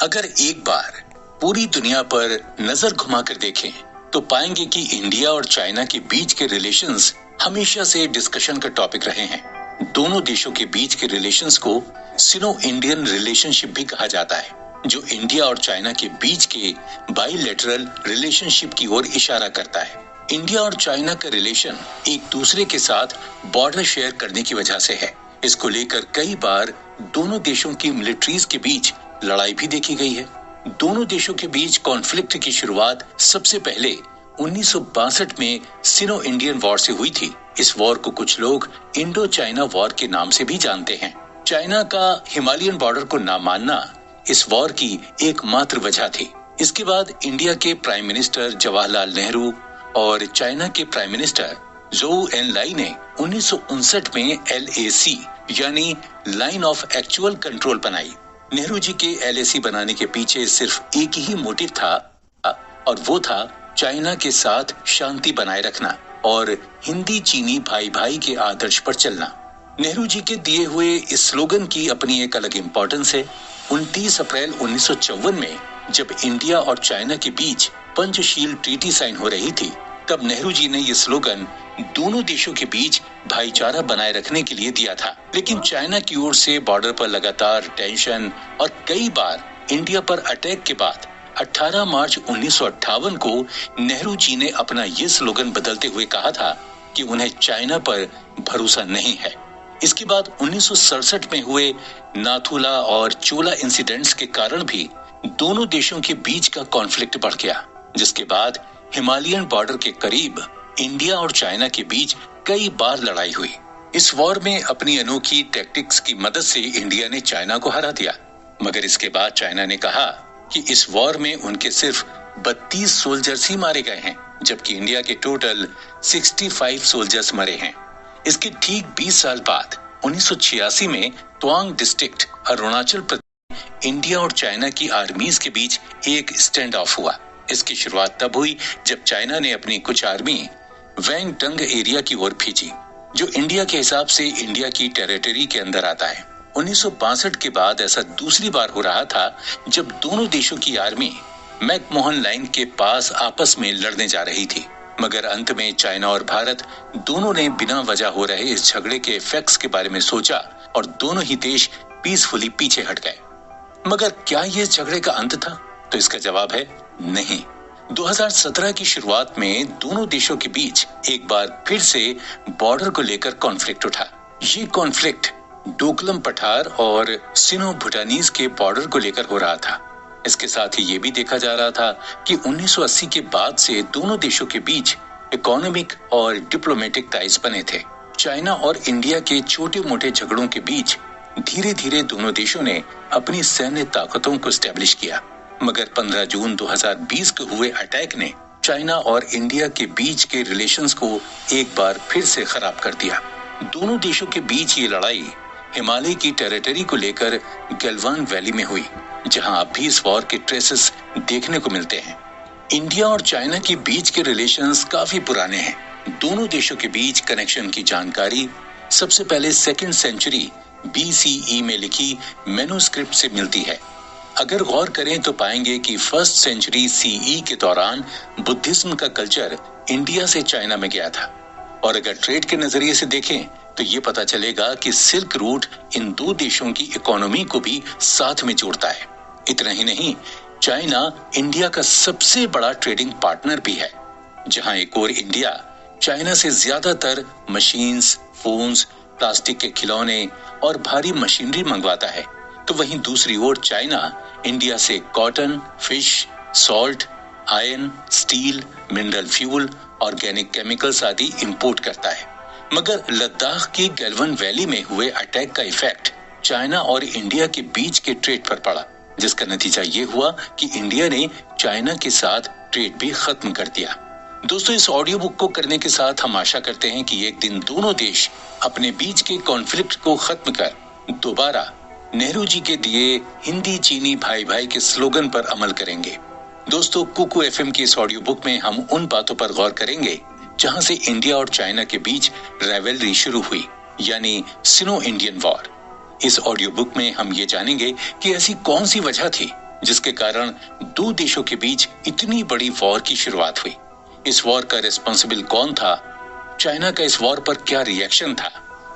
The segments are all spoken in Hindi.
अगर एक बार पूरी दुनिया पर नजर घुमाकर देखें तो पाएंगे कि इंडिया और चाइना के बीच के रिलेशंस हमेशा से डिस्कशन का टॉपिक रहे हैं। दोनों देशों के बीच के रिलेशंस को सिनो इंडियन रिलेशनशिप भी कहा जाता है, जो इंडिया और चाइना के बीच के बाइलेटरल रिलेशनशिप की ओर इशारा करता है। इंडिया और चाइना का रिलेशन एक दूसरे के साथ बॉर्डर शेयर करने की वजह से है। इसको लेकर कई बार दोनों देशों की मिलिट्रीज के बीच लड़ाई भी देखी गई है। दोनों देशों के बीच कॉन्फ्लिक्ट की शुरुआत सबसे पहले 1962 में सिनो इंडियन वॉर से हुई थी। इस वॉर को कुछ लोग इंडो चाइना वॉर के नाम से भी जानते हैं। चाइना का हिमालयन बॉर्डर को ना मानना इस वॉर की एकमात्र वजह थी। इसके बाद इंडिया के प्राइम मिनिस्टर जवाहरलाल नेहरू और चाइना के प्राइम मिनिस्टर जोऊ एनलाई ने 1959 में LAC यानी लाइन ऑफ एक्चुअल कंट्रोल बनाई। नेहरू जी के LAC बनाने के पीछे सिर्फ एक ही मोटिव था और वो था चाइना के साथ शांति बनाए रखना और हिंदी चीनी भाई भाई के आदर्श पर चलना। नेहरू जी के दिए हुए इस स्लोगन की अपनी एक अलग इम्पोर्टेंस है। 29 अप्रैल 1954 में जब इंडिया और चाइना के बीच पंचशील ट्रीटी साइन हो रही थी, तब नेहरू जी ने ये स्लोगन दोनों देशों के बीच भाईचारा बनाए रखने के लिए दिया था। लेकिन चाइना की ओर से बॉर्डर पर लगातार टेंशन और कई बार इंडिया पर अटैक के बाद 18 मार्च 1958 को नेहरू जी ने अपना ये स्लोगन बदलते हुए कहा था कि उन्हें चाइना पर भरोसा नहीं है। इसके बाद 1967 में हुए नाथुला और चोला इंसिडेंट्स के कारण भी दोनों देशों के बीच का कॉन्फ्लिक्ट बढ़ गया, जिसके बाद हिमालयन बॉर्डर के करीब इंडिया और चाइना के बीच कई बार लड़ाई हुई। इस वॉर में अपनी अनोखी टैक्टिक्स की मदद से इंडिया ने चाइना को हरा दिया, मगर इसके बाद चाइना ने कहा कि इस वॉर में उनके सिर्फ 32 सोल्जर्स ही मारे गए हैं, जबकि इंडिया के टोटल 65 सोल्जर्स मरे हैं। इसके ठीक 20 साल बाद 1986 में तवांग डिस्ट्रिक्ट अरुणाचल प्रदेश इंडिया और चाइना की आर्मीज के बीच एक स्टैंड ऑफ हुआ। इसकी शुरुआत तब हुई जब चाइना ने अपनी कुछ आर्मी वैंगटंग एरिया की ओर भेजी, जो इंडिया के हिसाब से इंडिया की टेरिटरी के अंदर आता है। 1962 के बाद ऐसा दूसरी बार हो रहा था जब दोनों देशों की आर्मी मैकमोहन लाइन के पास आपस में लड़ने जा रही थी, मगर अंत में चाइना और भारत दोनों ने बिना वजह हो रहे इस झगड़े के इफेक्ट्स के बारे में सोचा और दोनों ही देश पीसफुली पीछे हट गए। मगर क्या ये झगड़े का अंत था? तो इसका जवाब है नहीं। 2017 की शुरुआत में दोनों देशों के बीच एक बार फिर से बॉर्डर को लेकर कॉन्फ्लिक्ट उठा। ये कॉन्फ्लिक्ट डोकलम पठार और सिनो भूटानीज के बॉर्डर को लेकर हो रहा था। इसके साथ ही ये भी देखा जा रहा था कि 1980 के बाद से दोनों देशों के बीच इकोनॉमिक और डिप्लोमेटिक टाइज बने थे। चाइना और इंडिया के छोटे मोटे झगड़ों के बीच धीरे धीरे दोनों देशों ने अपनी सैन्य ताकतों को स्टैब्लिश किया, मगर 15 जून 2020 को हुए अटैक ने चाइना और इंडिया के बीच के रिलेशंस को एक बार फिर से खराब कर दिया। दोनों देशों के बीच ये लड़ाई हिमालय की टेरिटरी को लेकर गलवान वैली में हुई, जहां अब भी इस वॉर के ट्रेसेस देखने को मिलते हैं। इंडिया और चाइना के बीच के रिलेशंस काफी पुराने हैं। दोनों देशों के बीच कनेक्शन की जानकारी सबसे पहले 2nd सेंचुरी BCE में लिखी मैन्युस्क्रिप्ट से मिलती है। अगर गौर करें तो पाएंगे कि 1st सेंचुरी CE के दौरान बुद्धिज्म का कल्चर इंडिया से चाइना में गया था। और अगर ट्रेड के नजरिए से देखें तो ये पता चलेगा कि सिल्क रूट इन दो देशों की इकोनॉमी को भी साथ में जोड़ता है। इतना ही नहीं, चाइना इंडिया का सबसे बड़ा ट्रेडिंग पार्टनर भी है। जहां एक ओर इंडिया चाइना से ज्यादातर मशीन्स, फोन्स, प्लास्टिक के खिलौने और भारी मशीनरी मंगवाता है, तो वहीं दूसरी ओर चाइना इंडिया से cotton, fish, salt, iron, steel, mineral fuel, organic chemicals आदि इंपोर्ट करता है। मगर लद्दाख की गलवान वैली में हुए अटैक का इफेक्ट चाइना और इंडिया के बीच के ट्रेड पर पड़ा, जिसका नतीजा ये हुआ कि इंडिया ने चाइना के साथ ट्रेड भी खत्म कर दिया। दोस्तों, इस ऑडियो बुक को करने के साथ हम आशा करते हैं कि एक दिन दोनों देश अपने बीच के कॉन्फ्लिक्ट को खत्म कर दोबारा नेहरू जी के दिए हिंदी चीनी भाई भाई के स्लोगन पर अमल करेंगे। दोस्तों, कुकू FM की इस ऑडियो बुक में हम उन बातों पर गौर करेंगे जहां से इंडिया और चाइना के बीच राइवलरी शुरू हुई, यानी सिनो इंडियन वॉर। इस ऑडियो बुक में हम ये जानेंगे कि ऐसी कौन सी वजह थी जिसके कारण दो देशों के बीच इतनी बड़ी वॉर की शुरुआत हुई। इस वॉर का रिस्पॉन्सिबल कौन था, चाइना का इस वॉर पर क्या रिएक्शन था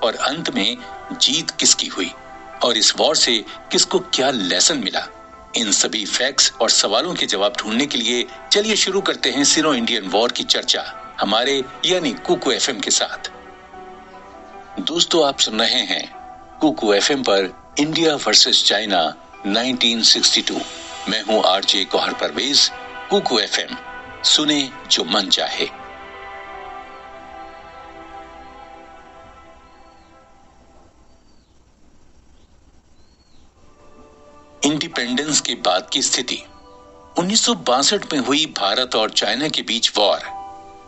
और अंत में जीत किसकी हुई और इस वॉर से किसको क्या लेसन मिला, इन सभी फैक्ट्स और सवालों के जवाब ढूंढने के लिए चलिए शुरू करते हैं सिनो इंडियन वॉर की चर्चा हमारे यानी कुकू एफएम के साथ। दोस्तों, आप सुन रहे हैं कुकू एफएम पर इंडिया वर्सेस चाइना 1962। मैं हूं आरजे गौहर परवेज। कुकू एफएम, सुने जो मन चाहे। इंडिपेंडेंस के बाद की स्थिति। 1962 में हुई भारत और चाइना के बीच वॉर,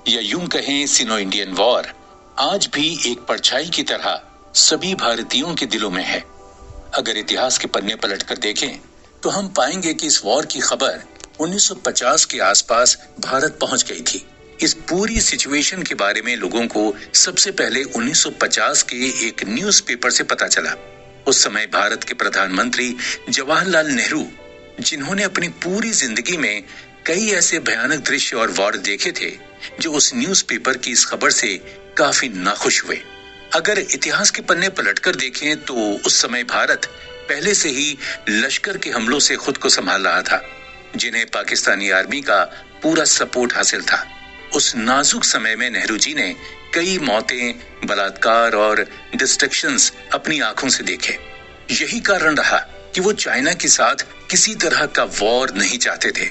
या यूं कहें सिनो इंडियन वॉर, आज भी एक परछाई की तरह सभी भारतीयों के दिलों में है। अगर इतिहास के पन्ने पलटकर देखें तो हम पाएंगे कि इस वॉर की खबर 1950 के आसपास भारत पहुंच गई थी। इस पूरी सिचुएशन के बारे में लोगों को सबसे पहले 1950 के एक न्यूज़पेपर से पता चला। उस समय भारत के प्रधानमंत्री जवाहरलाल नेहरू, जिन्होंने अपनी पूरी जिंदगी में कई ऐसे भयानक दृश्य और वॉर देखे थे, जो उस न्यूज़पेपर की इस खबर से काफी नाखुश हुए। अगर इतिहास के पन्ने पलटकर देखें तो उस समय भारत पहले से ही लश्कर के हमलों से खुद को संभाल रहा था, जिन्हें पाकिस्तानी आर्मी का पूरा सपोर्ट हासिल था। उस नाजुक समय में नेहरू जी ने कई मौतें, बलात्कार और डिस्ट्रक्शंस अपनी आंखों से देखे। यही कारण रहा कि वो चाइना के साथ किसी तरह का वॉर नहीं चाहते थे।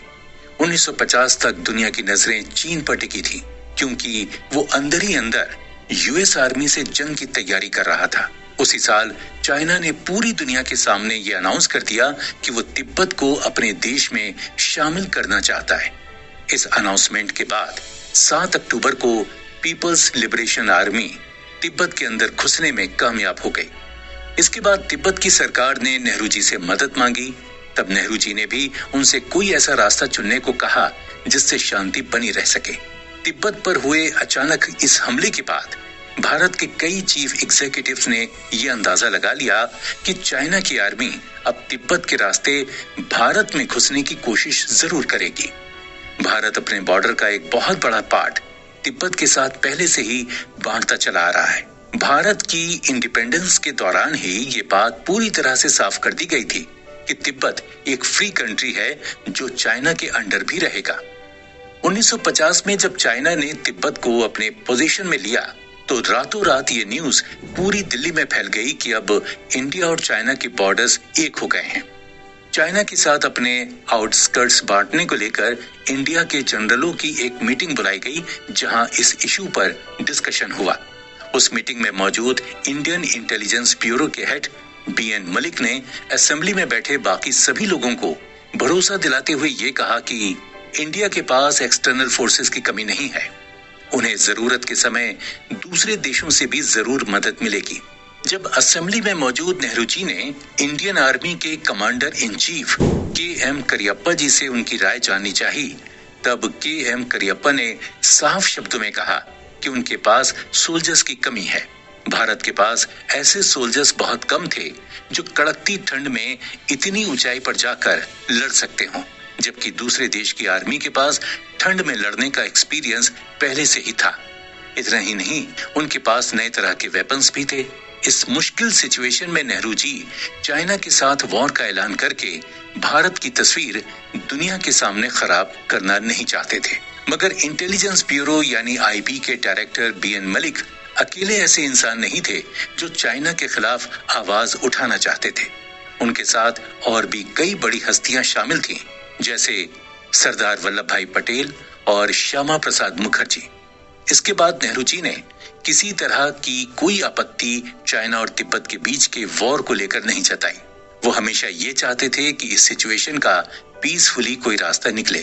1950 तक दुनिया की नजरें चीन पर टिकी थी, क्योंकि वो अंदर ही अंदर यूएस आर्मी से जंग की तैयारी कर रहा था। उसी साल चाइना ने पूरी दुनिया के सामने ये अनाउंस कर दिया कि वो तिब्बत को अपने देश में शामिल करना चाहता है। इस अनाउंसमेंट के बाद 7 अक्टूबर को पीपल्स लिबरेशन आर्मी तिब्बत के अंदर घुसने में कामयाब हो गई। इसके बाद तिब्बत की सरकार ने नेहरू जी से मदद मांगी। तब नेहरू जी ने भी उनसे कोई ऐसा रास्ता चुनने को कहा जिससे शांति बनी रह सके। तिब्बत पर हुए अचानक इस हमले के बाद भारत के कई चीफ एग्जीक्यूटिव्स ने यह अंदाजा लगा लिया कि चाइना की आर्मी अब तिब्बत के रास्ते भारत में घुसने की कोशिश जरूर करेगी। भारत अपने बॉर्डर का एक बहुत बड़ा पार्ट तिब्बत के साथ पहले से ही बांटता चला आ रहा है। भारत की इंडिपेंडेंस के दौरान ही ये बात पूरी तरह से साफ कर दी गई थी कि तिब्बत एक फ्री कंट्री है जो चाइना के अंडर भी रहेगा। 1950 में जब चाइना ने तिब्बत को अपने पोजीशन में लिया तो रातों रात ये न्यूज पूरी दिल्ली में फैल गई कि अब इंडिया और चाइना के बॉर्डर्स एक हो गए हैं। चाइना के साथ अपने आउटस्कर्ट्स बांटने को लेकर इंडिया के जनरलों की एक मीटिंग बुलाई गई, जहां इस इशू पर डिस्कशन हुआ। उस मीटिंग में मौजूद इंडियन इंटेलिजेंस ब्यूरो के हेड बीएन मलिक ने असेंबली में बैठे बाकी सभी लोगों को भरोसा दिलाते हुए ये कहा कि इंडिया के पास एक्सटर्नल फोर्सेस की कमी नहीं है। उन्हें जरूरत के समय दूसरे देशों से भी जरूर मदद मिलेगी। जब असेंबली में मौजूद नेहरू जी ने इंडियन आर्मी के commander in chief K M. Cariappa ji से उनकी राय जाननी चाहिए, तब के.एम. करियप्पा ने साफ शब्दों में कहा कि उनके पास सोल्जर्स की कमी है। भारत के पास ऐसे सोल्जर्स बहुत कम थे जो कड़कती ठंड में इतनी ऊंचाई पर जाकर लड़ सकते हों, जबकि दूसरे देश की आर्मी के पास ठंड में लड़ने का एक्सपीरियंस पहले से ही था। इतना ही नहीं, उनके पास नए तरह के वेपन्स भी थे। इस मुश्किल सिचुएशन में नेहरू जी चाइना के साथ वॉर का ऐलान करके भारत की तस्वीर दुनिया के सामने खराब करना नहीं चाहते थे। मगर इंटेलिजेंस ब्यूरो यानी आईबी के डायरेक्टर बीएन मलिक अकेले ऐसे इंसान नहीं थे जो चाइना के खिलाफ आवाज उठाना चाहते थे। उनके साथ और भी कई बड़ी हस्तियां शामिल थीं, जैसे सरदार वल्लभ भाई पटेल और श्यामा प्रसाद मुखर्जी। इसके बाद नेहरू जी ने किसी तरह की कोई आपत्ति चाइना और तिब्बत के बीच के वॉर को लेकर नहीं जताई। वो हमेशा ये चाहते थे कि इस सिचुएशन का पीसफुली कोई रास्ता निकले,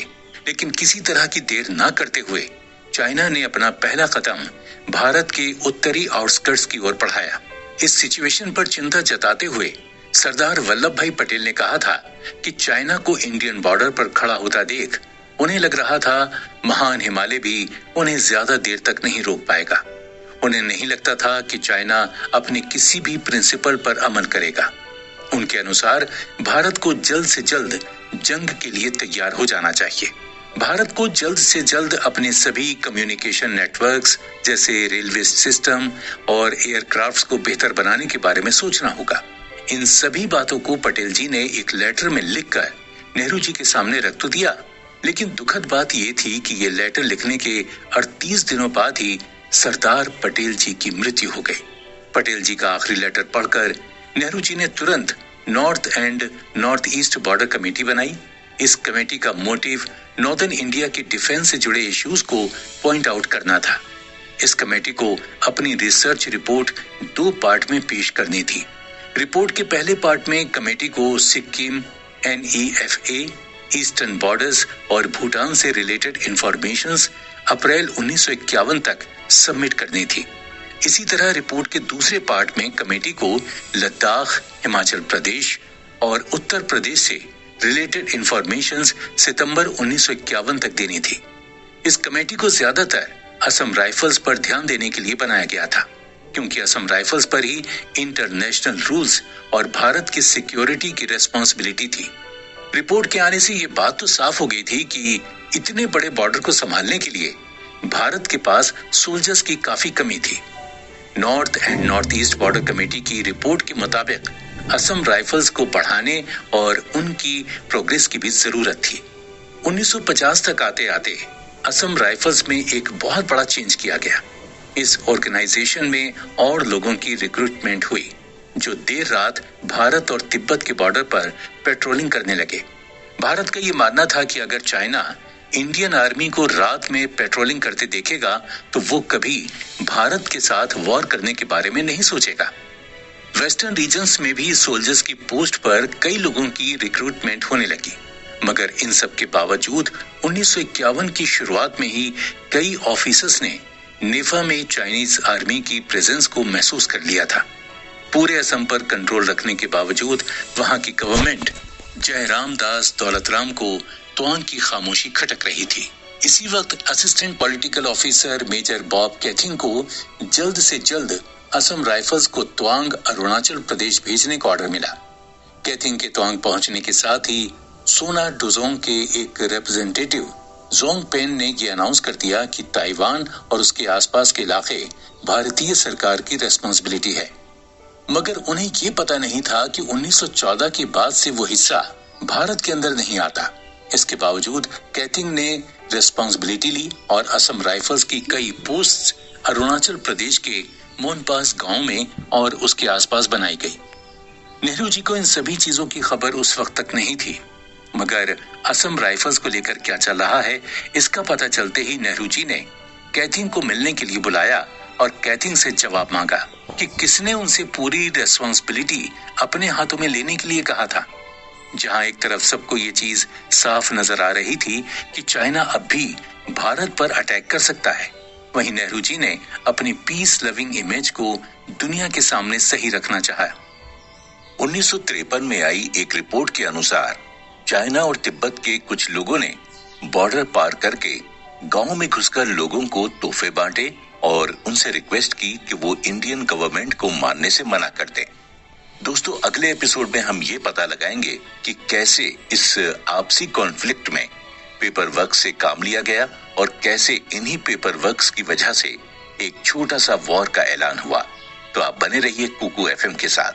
लेकिन किसी तरह की देर ना करते हुए चाइना ने अपना पहला कदम भारत के उत्तरी आउटस्कर्ट्स की ओर बढ़ाया। इस सिचुएशन पर चिंता जताते हुए सरदार वल्लभ भाई पटेल ने कहा था कि चाइना को इंडियन बॉर्डर पर खड़ा होता देख उन्हें लग रहा था महान हिमालय भी उन्हें ज्यादा देर तक नहीं रोक पाएगा। उन्हें नहीं लगता था कि चाइना अपने किसी भी प्रिंसिपल पर अमल करेगा। उनके अनुसार भारत को जल्द से जल्द जंग के लिए तैयार हो जाना चाहिए। भारत को जल्द से जल्द अपने सभी कम्युनिकेशन नेटवर्क्स जैसे रेलवे सिस्टम और एयरक्राफ्ट्स को बेहतर बनाने के बारे में सोचना होगा। इन सभी बातों को पटेल जी ने एक लेटर में लिखकर नेहरू जी के सामने रख तो दिया, लेकिन दुखद बात यह थी कि ये लेटर लिखने के 38 दिनों बाद ही सरदार पटेल जी की मृत्यु हो गई। पटेल जी का आखिरी लेटर पढ़कर नेहरू जी ने तुरंत north and north east border committee बनाई। इस कमेटी का मोटिव नॉर्दर्न इंडिया के डिफेंस से जुड़े इश्यूज को पॉइंट आउट करना था। इस कमेटी को अपनी रिसर्च रिपोर्ट 2 पार्ट में पेश करनी थी। रिपोर्ट के पहले पार्ट में कमेटी को सिक्किम, NEFA, ईस्टर्न बॉर्डर्स और भूटान से रिलेटेड इंफॉर्मेशंस अप्रैल 1951 तक सबमिट करनी थी। इसी तरह रिपोर्ट के दूसरे पार्ट में कमेटी को लद्दाख, हिमाचल प्रदेश और उत्तर प्रदेश से रिलेटेड इंफॉर्मेशंस सितंबर 1951 तक देनी थी। इस कमेटी को ज्यादातर असम राइफल्स पर ध्यान देने के लिए बनाया गया था, क्योंकि असम राइफल्स पर ही इंटरनेशनल रूल्स और भारत की सिक्योरिटी की रेस्पॉन्सिबिलिटी थी। रिपोर्ट के आने से ये बात तो साफ हो गई थी कि इतने बड़े बॉर्डर को संभालने के लिए भारत के पास सोल्जर्स की काफी कमी थी। North and north east border committee की रिपोर्ट के मुताबिक असम राइफल्स को बढ़ाने और उनकी प्रोग्रेस की भी जरूरत थी। 1950 तक आते आते असम राइफल्स में एक बहुत बड़ा चेंज किया गया। इस ऑर्गेनाइजेशन में और लोगों की रिक्रूटमेंट हुई जो देर रात भारत और तिब्बत के बॉर्डर पर पेट्रोलिंग करने लगे। भारत का ये मानना था कि अगर चाइना इंडियन आर्मी को रात में पेट्रोलिंग करते देखेगा तो वो कभी भारत के साथ वॉर करने के बारे में नहीं सोचेगा। वेस्टर्न रीजन्स में भी सोल्जर्स की पोस्ट पर कई लोगों की रिक्रूटमेंट होने लगी, मगर इन सब के बावजूद 1951 की शुरुआत में ही कई ऑफिसर्स ने नेफा में चाइनीज आर्मी की प्रेजेंस को महसूस कर लिया था। पूरे असम पर कंट्रोल रखने के बावजूद वहां की गवर्नमेंट जयराम दास दौलतराम को तवांग की खामोशी खटक रही थी। इसी वक्त assistant political officer major Bob Khathing को जल्द से जल्द असम राइफल्स को तवांग अरुणाचल प्रदेश भेजने का ऑर्डर मिला। कैथिंग के तवांग पहुंचने के साथ ही सोना डोजोंग के एक रिप्रेजेंटेटिव जोंग पेन ने यह अनाउंस कर दिया कि ताइवान और उसके आसपास के इलाके भारतीय सरकार की रेस्पॉन्सिबिलिटी है। मगर उन्हें ये पता नहीं था कि 1914 के बाद से वो हिस्सा भारत के अंदर नहीं आता। इसके बावजूद कैथिंग ने रेस्पॉन्सिबिलिटी ली और असम राइफल्स की कई पोस्ट अरुणाचल प्रदेश के मोनपास गांव में और उसके आसपास बनाई गई। नेहरू जी को इन सभी चीजों की खबर उस वक्त तक नहीं थी, मगर असम राइफल्स को लेकर क्या चल रहा है इसका पता चलते ही नेहरू जी ने कैथिंग को मिलने के लिए बुलाया और कैथिंग से जवाब मांगा कि किसने उनसे पूरी रेस्पॉन्सिबिलिटी अपने हाथों में लेने के लिए कहा था। जहां एक तरफ सबको ये चीज साफ नजर आ रही थी कि चाइना अब भी भारत पर अटैक कर सकता है, वहीं नेहरू जी ने अपनी पीस लविंग इमेज को दुनिया के सामने सही रखना चाहा। 1953 में आई एक रिपोर्ट के अनुसार चाइना और तिब्बत के कुछ लोगों ने बॉर्डर पार करके गांव में घुसकर लोगों को तोहफे बांटे और उनसे रिक्वेस्ट की कि वो इंडियन गवर्नमेंट को मानने से मना कर दें। दोस्तों, अगले एपिसोड में हम ये पता लगाएंगे कि कैसे इस आपसी कॉन्फ्लिक्ट में पेपर वर्क से काम लिया गया और कैसे इन्हीं पेपर वर्क्स की वजह से एक छोटा सा वॉर का ऐलान हुआ। तो आप बने रहिए कुकू FM के साथ।